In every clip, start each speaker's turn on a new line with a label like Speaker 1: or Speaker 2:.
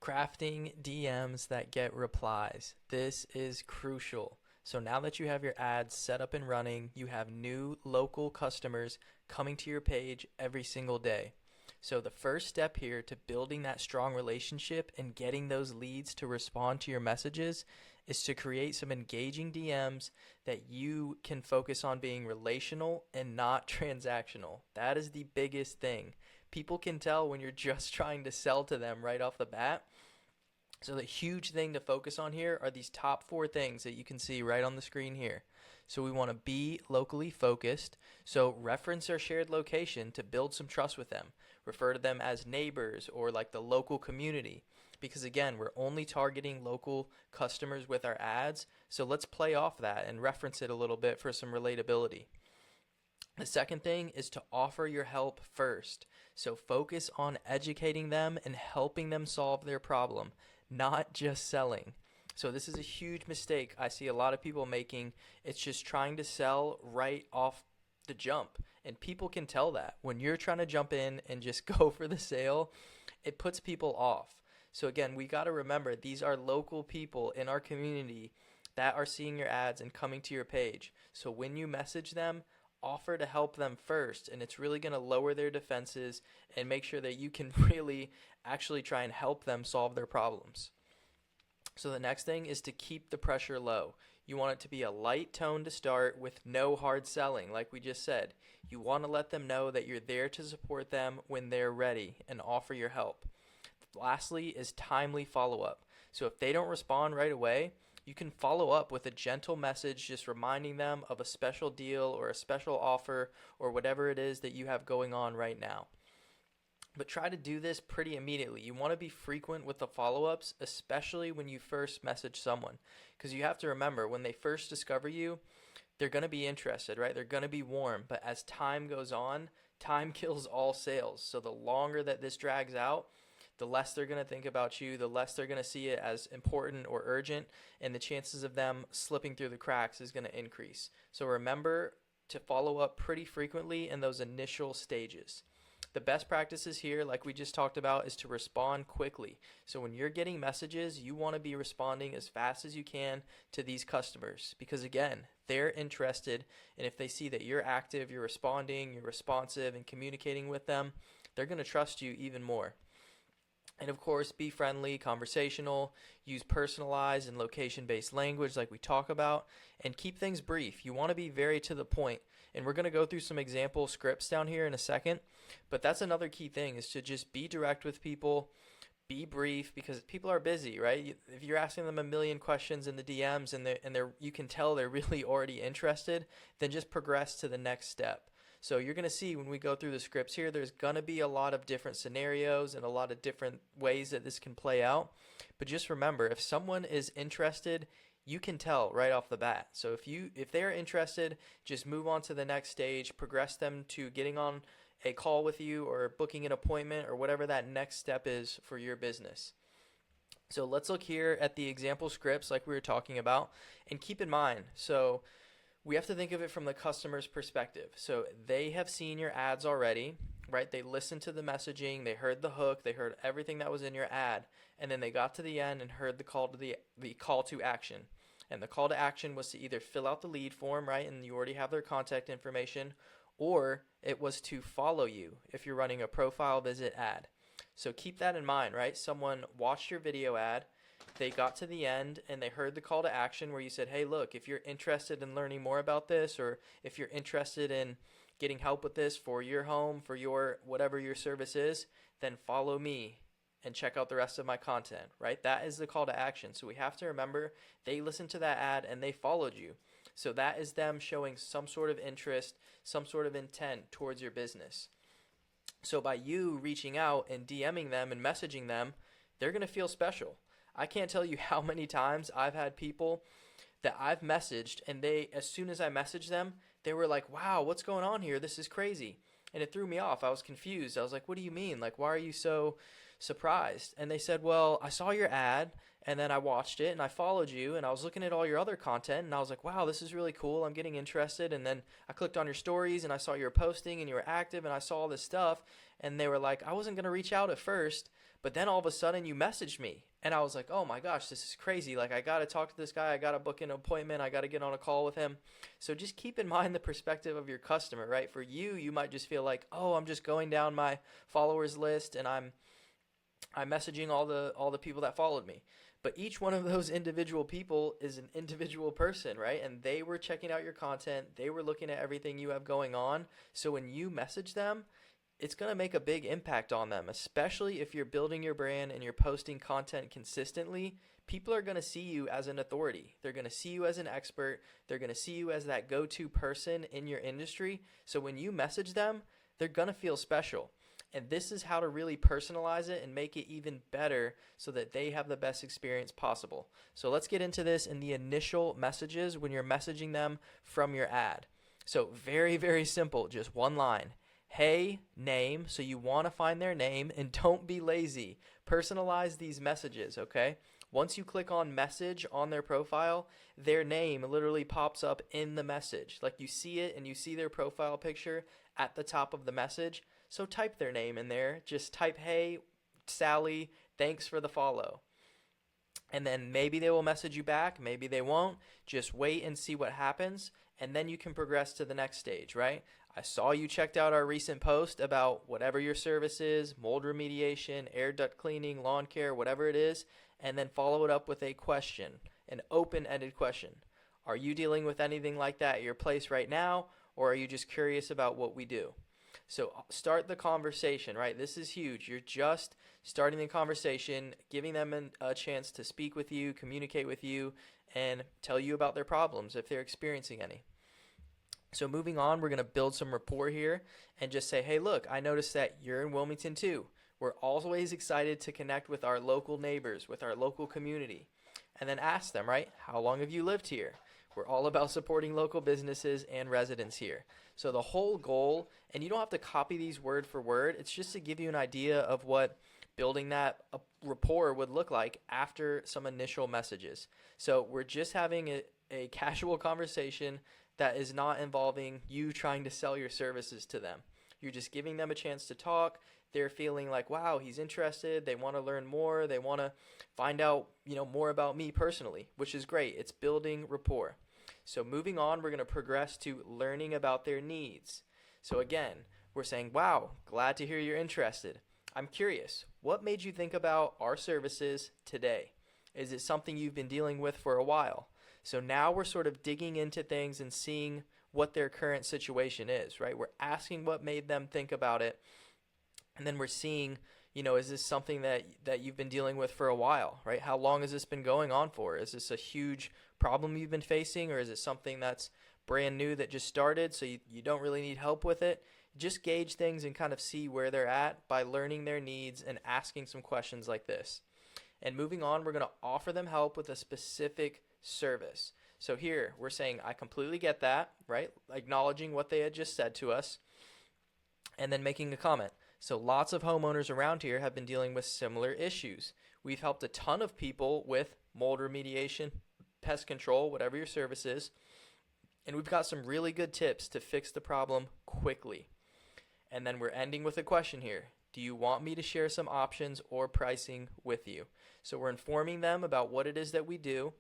Speaker 1: Crafting DMs that get replies. This is crucial. So now that you have your ads set up and running, you have new local customers coming to your page every single day. So the first step here to building that strong relationship and getting those leads to respond to your messages is to create some engaging DMs that you can focus on being relational and not transactional. That is the biggest thing. People can tell when you're just trying to sell to them right off the bat. So the huge thing to focus on here are these top 4 things that you can see right on the screen here. So we want to be locally focused. So reference our shared location to build some trust with them. Refer to them as neighbors or like the local community. Because again, we're only targeting local customers with our ads. So let's play off that and reference it a little bit for some relatability. The second thing is to offer your help first. So focus on educating them and helping them solve their problem, not just selling. So this is a huge mistake I see a lot of people making. It's just trying to sell right off the jump. And people can tell that. When you're trying to jump in and just go for the sale, it puts people off. So again, we got to remember these are local people in our community that are seeing your ads and coming to your page. So when you message them, offer to help them first, and it's really going to lower their defenses and make sure that you can really actually try and help them solve their problems. So the next thing is to keep the pressure low. You want it to be a light tone to start with no hard selling, like we just said. You want to let them know that you're there to support them when they're ready and offer your help. Lastly is timely follow-up. So if they don't respond right away, you can follow up with a gentle message just reminding them of a special deal or a special offer or whatever it is that you have going on right now. But try to do this pretty immediately. You want to be frequent with the follow-ups, especially when you first message someone. Because you have to remember, when they first discover you, they're going to be interested, right? They're going to be warm. But as time goes on, time kills all sales. So the longer that this drags out, the less they're going to think about you, the less they're going to see it as important or urgent, and the chances of them slipping through the cracks is going to increase. So remember to follow up pretty frequently in those initial stages. The best practices here, like we just talked about, is to respond quickly. So when you're getting messages, you want to be responding as fast as you can to these customers because, again, they're interested, and if they see that you're active, you're responding, you're responsive, and communicating with them, they're going to trust you even more. And of course, be friendly, conversational, use personalized and location-based language like we talk about, and keep things brief. You want to be very to the point. And we're going to go through some example scripts down here in a second, but that's another key thing is to just be direct with people, be brief, because people are busy, right? If you're asking them a million questions in the DMs and they're you can tell they're really already interested, then just progress to the next step. So you're going to see when we go through the scripts here, there's going to be a lot of different scenarios and a lot of different ways that this can play out. But just remember, if someone is interested, you can tell right off the bat. So if they're interested, just move on to the next stage, progress them to getting on a call with you or booking an appointment or whatever that next step is for your business. So let's look here at the example scripts like we were talking about, and keep in mind, so we have to think of it from the customer's perspective. So they have seen your ads already, right? They listened to the messaging, they heard the hook, they heard everything that was in your ad, and then they got to the end and heard the call to action. And the call to action was to either fill out the lead form, right? And you already have their contact information, or it was to follow you if you're running a profile visit ad. So keep that in mind, right? Someone watched your video ad, they got to the end and they heard the call to action where you said, hey, look, if you're interested in learning more about this, or if you're interested in getting help with this for your home, for your whatever your service is, then follow me and check out the rest of my content, right? That is the call to action. So we have to remember they listened to that ad and they followed you. So that is them showing some sort of interest, some sort of intent towards your business. So by you reaching out and DMing them and messaging them, they're going to feel special. I can't tell you how many times I've had people that I've messaged and they, as soon as I messaged them, they were like, wow, what's going on here? This is crazy. And it threw me off. I was confused. I was like, what do you mean? Like, why are you so surprised? And they said, well, I saw your ad and then I watched it and I followed you and I was looking at all your other content and I was like, wow, this is really cool. I'm getting interested. And then I clicked on your stories and I saw you were posting and you were active and I saw all this stuff. And they were like, I wasn't going to reach out at first, But then all of a sudden you messaged me and I was like, oh my gosh, this is crazy. Like, I got to talk to this guy. I got to book an appointment. I got to get on a call with him. So just keep in mind the perspective of your customer, right? For you, you might just feel like, oh, I'm just going down my followers list and I'm messaging all the people that followed me. But each one of those individual people is an individual person, right? And they were checking out your content. They were looking at everything you have going on. So when you message them, it's going to make a big impact on them, especially if you're building your brand and you're posting content consistently. People are going to see you as an authority. They're going to see you as an expert. They're going to see you as that go-to person in your industry. So when you message them, they're going to feel special. And this is how to really personalize it and make it even better so that they have the best experience possible. So let's get into this in the initial messages when you're messaging them from your ad. So very, very simple, just one line. Hey, name. So you want to find their name, and don't be lazy. Personalize these messages, okay? Once you click on message on their profile, their name literally pops up in the message. Like, you see it and you see their profile picture at the top of the message. So type their name in there. Just type, hey, Sally, thanks for the follow. And then maybe they will message you back. Maybe they won't. Just wait and see what happens. And then you can progress to the next stage, right? I saw you checked out our recent post about whatever your service is, mold remediation, air duct cleaning, lawn care, whatever it is, and then follow it up with a question, an open-ended question. Are you dealing with anything like that at your place right now, or are you just curious about what we do? So start the conversation, right? This is huge. You're just starting the conversation, giving them a chance to speak with you, communicate with you, and tell you about their problems if they're experiencing any. So moving on, we're going to build some rapport here and just say, hey, look, I noticed that you're in Wilmington too. We're always excited to connect with our local neighbors, with our local community. And then ask them, right, how long have you lived here? We're all about supporting local businesses and residents here. So the whole goal, and you don't have to copy these word for word, it's just to give you an idea of what building that rapport would look like after some initial messages. So we're just having a casual conversation that is not involving you trying to sell your services to them. You're just giving them a chance to talk. They're feeling like, wow, he's interested. They want to learn more. They want to find out, more about me personally, which is great. It's building rapport. So moving on, we're going to progress to learning about their needs. So again, we're saying, wow, glad to hear you're interested. I'm curious, what made you think about our services today? Is it something you've been dealing with for a while? So now we're sort of digging into things and seeing what their current situation is, right? We're asking what made them think about it. And then we're seeing, is this something that you've been dealing with for a while, right? How long has this been going on for? Is this a huge problem you've been facing, or is it something that's brand new that just started so you don't really need help with it? Just gauge things and kind of see where they're at by learning their needs and asking some questions like this. And moving on, we're going to offer them help with a specific service. So here we're saying, I completely get that, right? Acknowledging what they had just said to us and then making a comment. So lots of homeowners around here have been dealing with similar issues. We've helped a ton of people with mold remediation, pest control, whatever your service is. And we've got some really good tips to fix the problem quickly. And then we're ending with a question here. Do you want me to share some options or pricing with you? So we're informing them about what it is that we do.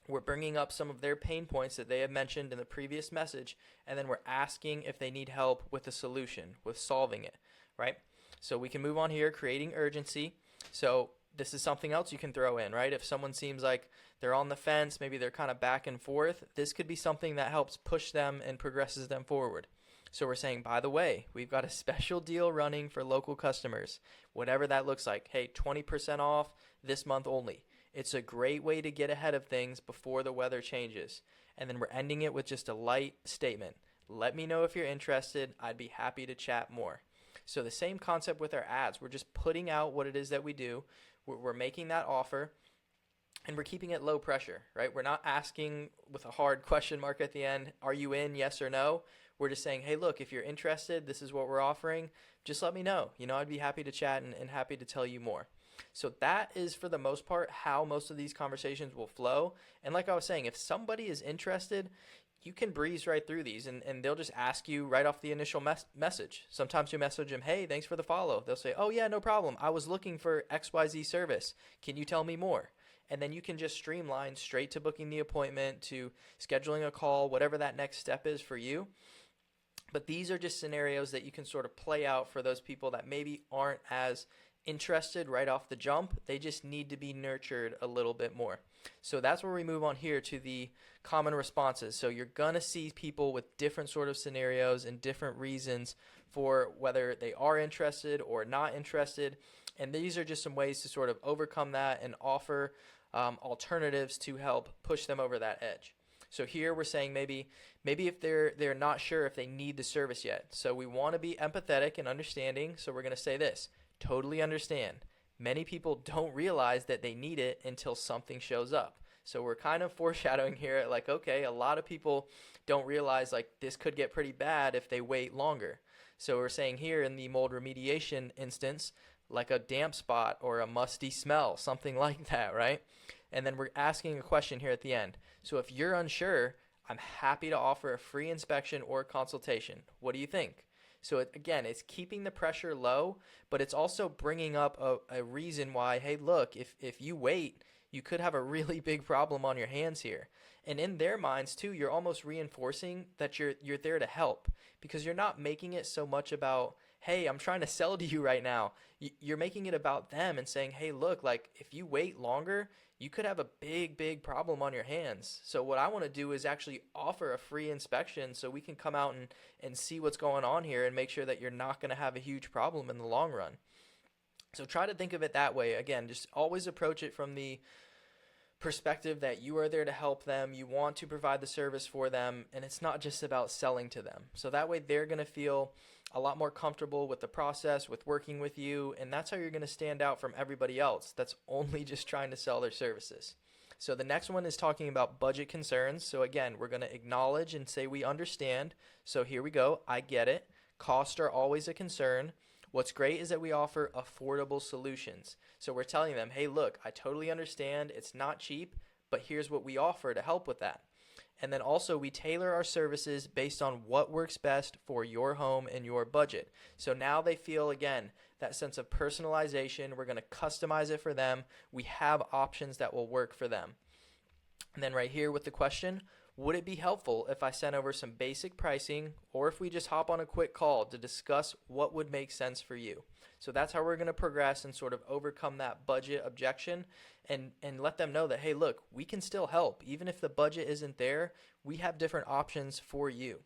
Speaker 1: We're bringing up some of their pain points that they have mentioned in the previous message, and then we're asking if they need help with the solution, with solving it, right? So we can move on here, creating urgency. So this is something else you can throw in, right? If someone seems like they're on the fence, maybe they're kind of back and forth, this could be something that helps push them and progresses them forward. So we're saying, by the way, we've got a special deal running for local customers, whatever that looks like. Hey, 20% off this month only. It's a great way to get ahead of things before the weather changes. And then we're ending it with just a light statement. Let me know if you're interested. I'd be happy to chat more. So the same concept with our ads. We're just putting out what it is that we do. We're making that offer, and we're keeping it low pressure, right? We're not asking with a hard question mark at the end, are you in, yes or no? We're just saying, hey, look, if you're interested, this is what we're offering. Just let me know. I'd be happy to chat and happy to tell you more. So that is, for the most part, how most of these conversations will flow. And like I was saying, if somebody is interested, You can breeze right through these, and they'll just ask you right off the initial message. Sometimes you message them, hey, thanks for the follow. They'll say, oh, yeah, no problem. I was looking for XYZ service. Can you tell me more? And then you can just streamline straight to booking the appointment, to scheduling a call, whatever that next step is for you. But these are just scenarios that you can sort of play out for those people that maybe aren't as interested right off the jump. They just need to be nurtured a little bit more. So that's where we move on here to the common responses. So you're going to see people with different sort of scenarios and different reasons for whether they are interested or not interested. And these are just some ways to sort of overcome that and offer alternatives to help push them over that edge. So here we're saying maybe if they're not sure if they need the service yet. So we want to be empathetic and understanding. So we're going to say this: totally understand. Many people don't realize that they need it until something shows up. So we're kind of foreshadowing here, like, okay, a lot of people don't realize like this could get pretty bad if they wait longer. So we're saying here in the mold remediation instance, like a damp spot or a musty smell, something like that, right? And then we're asking a question here at the end. So if you're unsure, I'm happy to offer a free inspection or consultation. What do you think? So again, it's keeping the pressure low, but it's also bringing up a reason why, hey, look, if you wait, you could have a really big problem on your hands here. And in their minds too, you're almost reinforcing that you're there to help, because you're not making it so much about, hey, I'm trying to sell to you right now. You're making it about them and saying, hey, look, like if you wait longer, you could have a big problem on your hands. So what I want to do is actually offer a free inspection so we can come out and see what's going on here and make sure that you're not going to have a huge problem in the long run. So try to think of it that way. Again, just always approach it from the perspective that you are there to help them, you want to provide the service for them, and it's not just about selling to them. So that way they're going to feel a lot more comfortable with the process, with working with you, and that's how you're going to stand out from everybody else that's only just trying to sell their services. So the next one is talking about budget concerns. So again, we're going to acknowledge and say we understand. So here we go. I get it. Costs are always a concern. What's great is that we offer affordable solutions. So we're telling them, hey, look, I totally understand. It's not cheap, but here's what we offer to help with that. And then also we tailor our services based on what works best for your home and your budget. So now they feel, again, that sense of personalization. We're going to customize it for them. We have options that will work for them. And then right here with the question, would it be helpful if I sent over some basic pricing, or if we just hop on a quick call to discuss what would make sense for you? So that's how we're going to progress and sort of overcome that budget objection and let them know that, hey, look, we can still help. Even if the budget isn't there, we have different options for you.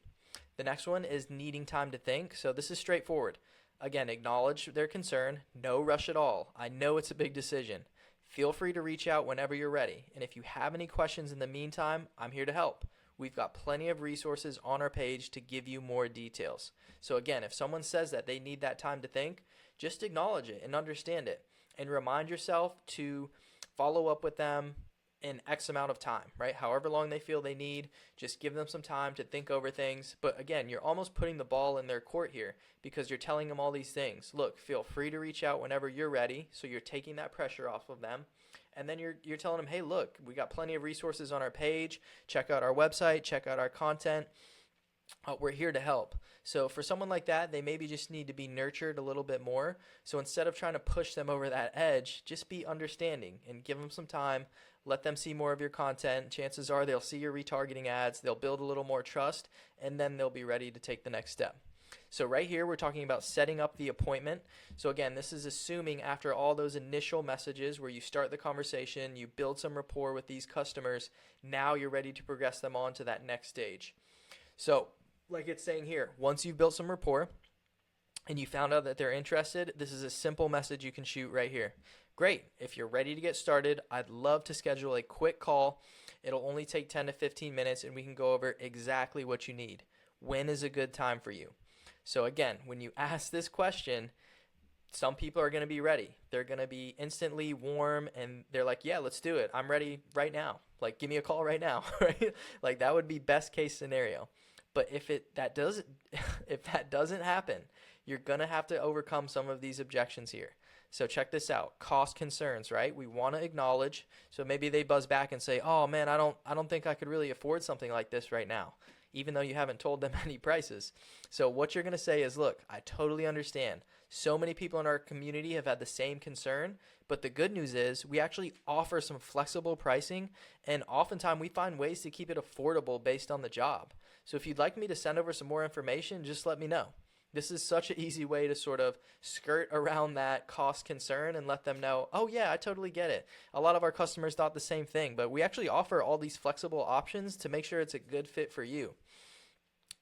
Speaker 1: The next one is needing time to think. So this is straightforward. Again, acknowledge their concern. No rush at all. I know it's a big decision. Feel free to reach out whenever you're ready. And if you have any questions in the meantime, I'm here to help. We've got plenty of resources on our page to give you more details. So again, if someone says that they need that time to think, just acknowledge it and understand it. And remind yourself to follow up with them in X amount of time, right? However long they feel they need, just give them some time to think over things. But again, you're almost putting the ball in their court here, because you're telling them all these things. Look, feel free to reach out whenever you're ready. So you're taking that pressure off of them. And then you're telling them, hey, look, we got plenty of resources on our page. Check out our website, check out our content. We're here to help. So for someone like that, they maybe just need to be nurtured a little bit more. So instead of trying to push them over that edge, just be understanding and give them some time. Let them see more of your content. Chances are they'll see your retargeting ads. They'll build a little more trust, and then they'll be ready to take the next step. So right here, we're talking about setting up the appointment. So again, this is assuming after all those initial messages where you start the conversation, you build some rapport with these customers, now you're ready to progress them on to that next stage. So like it's saying here, once you've built some rapport and you found out that they're interested, this is a simple message you can shoot right here. Great. If you're ready to get started, I'd love to schedule a quick call. It'll only take 10 to 15 minutes and we can go over exactly what you need. When is a good time for you? So again, when you ask this question, some people are going to be ready. They're going to be instantly warm and they're like, yeah, let's do it. I'm ready right now. Like, give me a call right now, right? Like that would be best case scenario. But if that doesn't happen, you're going to have to overcome some of these objections here. So check this out. Cost concerns, right? We want to acknowledge. So maybe they buzz back and say, "Oh man, I don't think I could really afford something like this right now." Even though you haven't told them any prices. So what you're going to say is, "Look, I totally understand. So many people in our community have had the same concern, but the good news is we actually offer some flexible pricing, and oftentimes we find ways to keep it affordable based on the job. So if you'd like me to send over some more information, just let me know." This is such an easy way to sort of skirt around that cost concern and let them know, "Oh yeah, I totally get it. A lot of our customers thought the same thing, but we actually offer all these flexible options to make sure it's a good fit for you."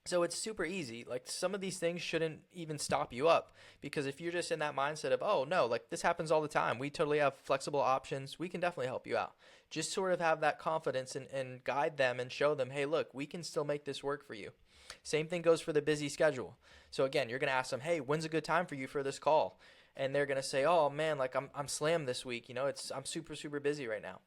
Speaker 1: So it's super easy. Like, some of these things shouldn't even stop you up, because if you're just in that mindset of, "Oh no, like this happens all the time. We totally have flexible options. We can definitely help you out." Just sort of have that confidence and guide them and show them, "Hey, look, we can still make this work for you." Same thing goes for the busy schedule. So again, you're going to ask them, "Hey, when's a good time for you for this call?" And they're going to say, "Oh man, like I'm slammed this week. I'm super busy right now."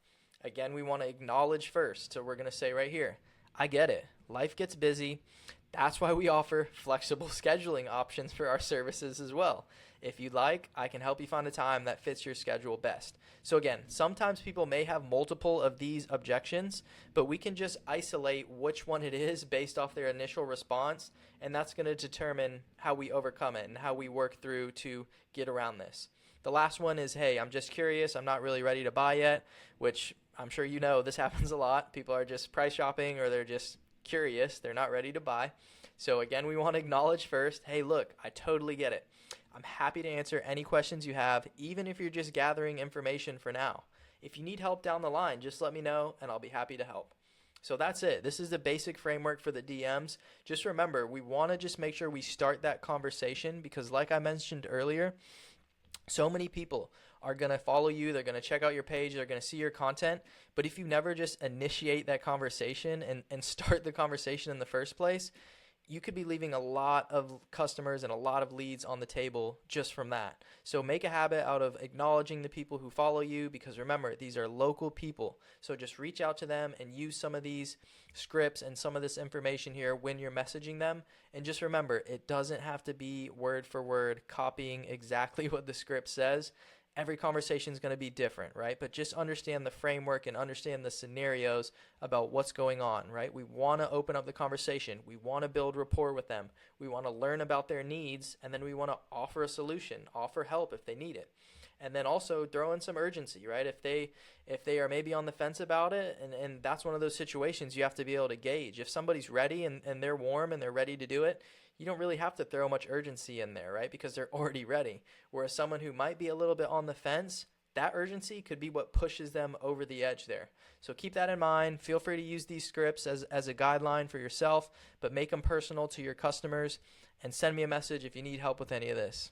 Speaker 1: Again, we want to acknowledge first. So we're going to say right here, "I get it. Life gets busy. That's why we offer flexible scheduling options for our services as well. If you'd like, I can help you find a time that fits your schedule best." So again, sometimes people may have multiple of these objections, but we can just isolate which one it is based off their initial response, and that's going to determine how we overcome it and how we work through to get around this. The last one is, "Hey, I'm just curious. I'm not really ready to buy yet," which I'm sure you know this happens a lot. People are just price shopping, or they're just curious. They're not ready to buy. So again, we want to acknowledge first, "Hey, look, I totally get it. I'm happy to answer any questions you have, even if you're just gathering information for now. If you need help down the line, just let me know and I'll be happy to help." So that's it. This is the basic framework for the DMs. Just remember, we want to just make sure we start that conversation, because like I mentioned earlier, so many people are going to follow you. They're going to check out your page. They're going to see your content. But if you never just initiate that conversation and start the conversation in the first place, you could be leaving a lot of customers and a lot of leads on the table just from that. So make a habit out of acknowledging the people who follow you, because remember, these are local people. So just reach out to them and use some of these scripts and some of this information here when you're messaging them. And just remember, it doesn't have to be word for word copying exactly what the script says. Every conversation is going to be different, right? But just understand the framework and understand the scenarios about what's going on, right? We want to open up the conversation. We want to build rapport with them. We want to learn about their needs, and then we want to offer a solution, offer help if they need it. And then also throw in some urgency, right? If they are maybe on the fence about it, and that's one of those situations you have to be able to gauge. If somebody's ready and they're warm and they're ready to do it, you don't really have to throw much urgency in there, right? Because they're already ready. Whereas someone who might be a little bit on the fence, that urgency could be what pushes them over the edge there. So keep that in mind. Feel free to use these scripts as a guideline for yourself, but make them personal to your customers, and send me a message if you need help with any of this.